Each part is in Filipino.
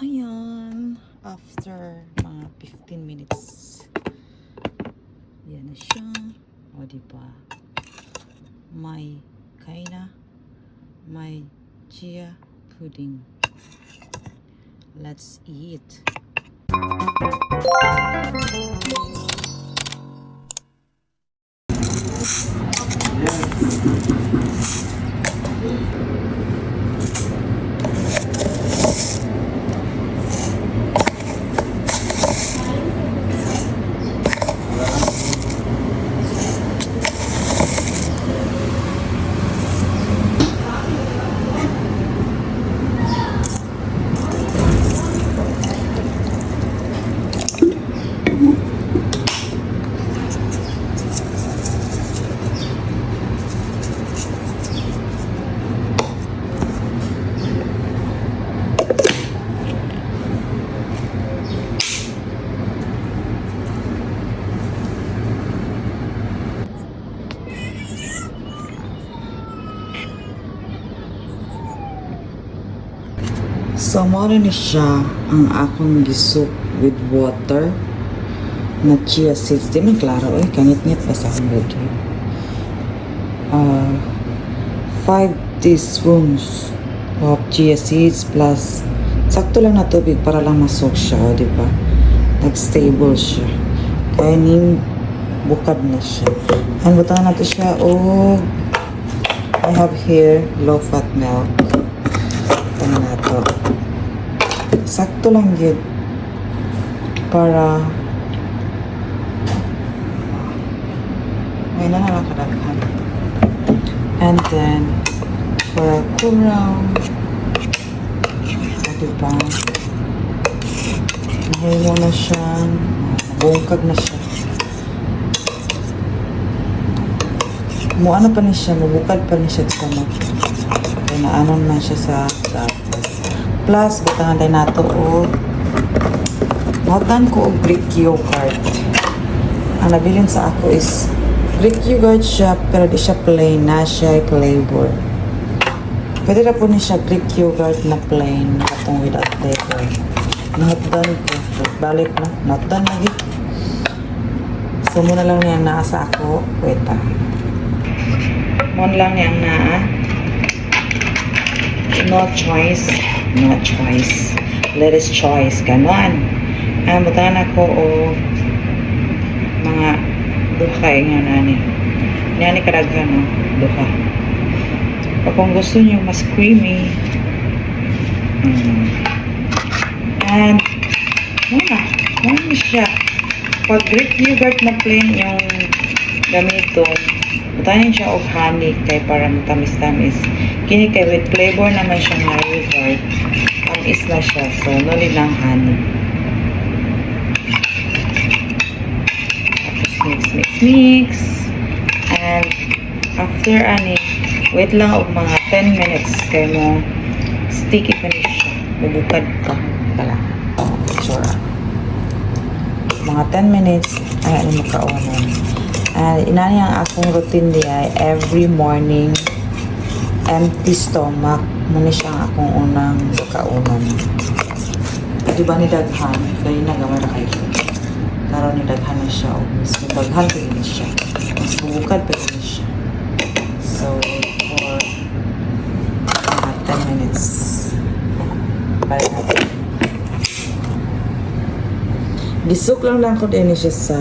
Ayan, after mga 15 minutes, yan na siya. O, diba? May kaina, may chia pudding. Let's eat. So, mara na siya ang akong gisoup with water na chia seeds. Di man klaro, kangit-ngit pa sa akong video. 5 teaspoons of chia seeds plus sakto lang na tubig para lang masok siya, di ba? Nag-stable siya. Kaya ning bukad na siya. And butang natin siya, I have here low-fat milk. Ito na to. Sakto lang yun para may nakakadaghan. And then for kurang diba nahimo na siya, bungkag na siya, ano pa niya siya, mabukad pa niya siya sa kaya naanon na siya sa tapos. Plus, butangan tayo nato o mahutan ko o Greek yogurt. Ang nabilin sa ako is Greek yogurt siya, pero di siya plain, na siya flavor. Pwede na po niya siya Greek yogurt na plain, katong without flavor. Nahutan ko, balik na, nahutan lagi. So, muna lang niya naa sa ako. Wait pa. Muna lang niya naa. No choice. Let us choice. Ganon. Butan ako o mga duha nga nani. Nani kadaghan no? Duha. Kung gusto niyo mas creamy. And siya. Pag Greek yogurt na plain yung gamiton, butanin siya og honey kay para matamis-tamis. Kini kay with flavor naman siya nga yogurt. Tamis na siya. So, no need ng honey. Tapos mix. And after ani, wait lang og mga 10 minutes kay mo sticky pa niya siya. Bubukad ka. Kala. Sure. Mga 10 minutes ay ano makaunan. Inani ang akong routine diya every morning empty stomach muna siya ang akong unang kaunan. Diba ni daghan dahil nagamay na kayo karon ni daghan na siya o mas daghan pa rin siya mas bubukad pa rin siya. So for 10 minutes balik natin. Gisuk lang ko din siya sa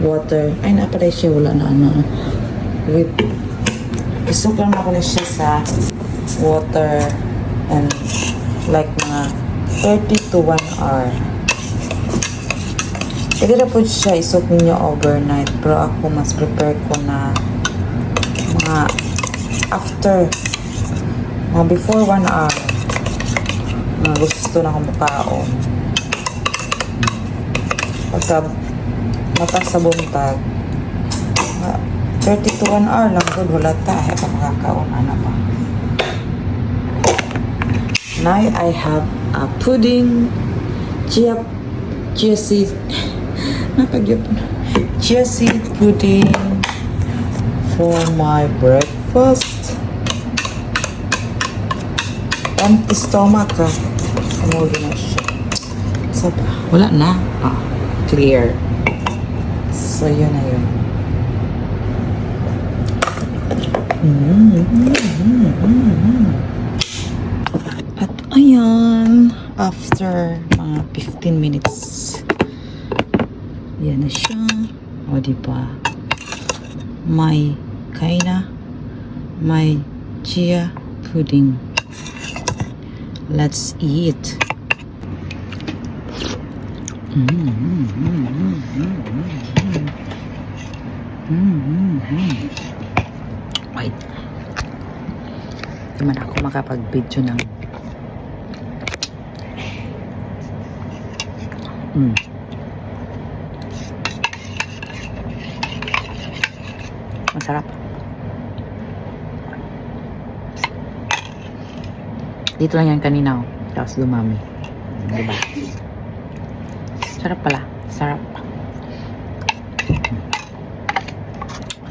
water. Ay, napaday siya. Wala na ano. Wait. Isok lang ako na siya sa water and like mga 30 to 1 hour. Pwede na po siya isok ninyo overnight. Pero ako mas prepare ko na mga after mga before 1 hour. Mga gusto na akong bukaon. Pagka mata sa buntag 30 to 1 hour lang good, wala tayo pa makakauna na pa. Now I have a pudding, chia seed chia seed pudding for my breakfast. Empty stomach Sumuldo na siya. So, wala na. Clear. So, yun na yun. At ayan, after mga 15 minutes, yan na siya. O, diba? May kaina, may chia pudding. Let's eat. Wait. Di man ako makapag-video ng masarap. Dito lang yan kanina, oh. Tapos dumami. Diba? Sarap pala. Sarap.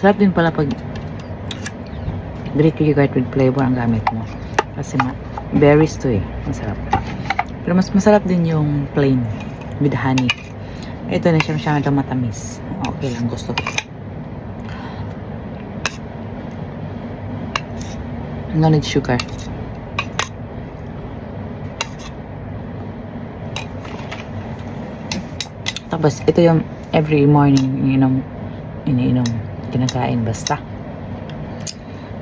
Sarap din pala pag Greek yogurt with flavor ang gamit mo. Kasi nga, berries to eh. Masarap. Pero mas masarap din yung plain with honey. Ito na siya masyadong matamis. Okay lang, gusto ko. No need sugar. Tapos, ito yung every morning iniinom. Kinakain basta.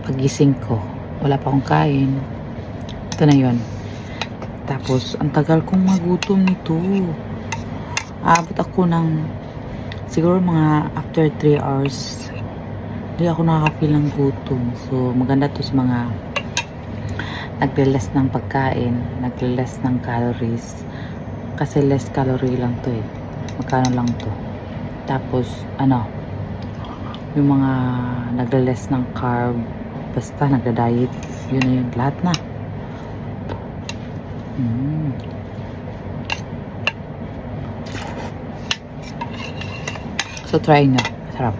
Pagising ko, wala pa akong kain. Ito na yun. Tapos, ang tagal kong magutom nito. Aabot ako ng siguro mga after 3 hours. Hindi ako nakaka-feel ng gutom. So, maganda to sa mga nagle-less ng pagkain, nagle-less ng calories. Kasi less calorie lang to eh. Magkano lang to. Tapos, yung mga nagle-less ng carb, basta nagda-diet, yun na yun. Lahat na. So, try nyo. Sarap.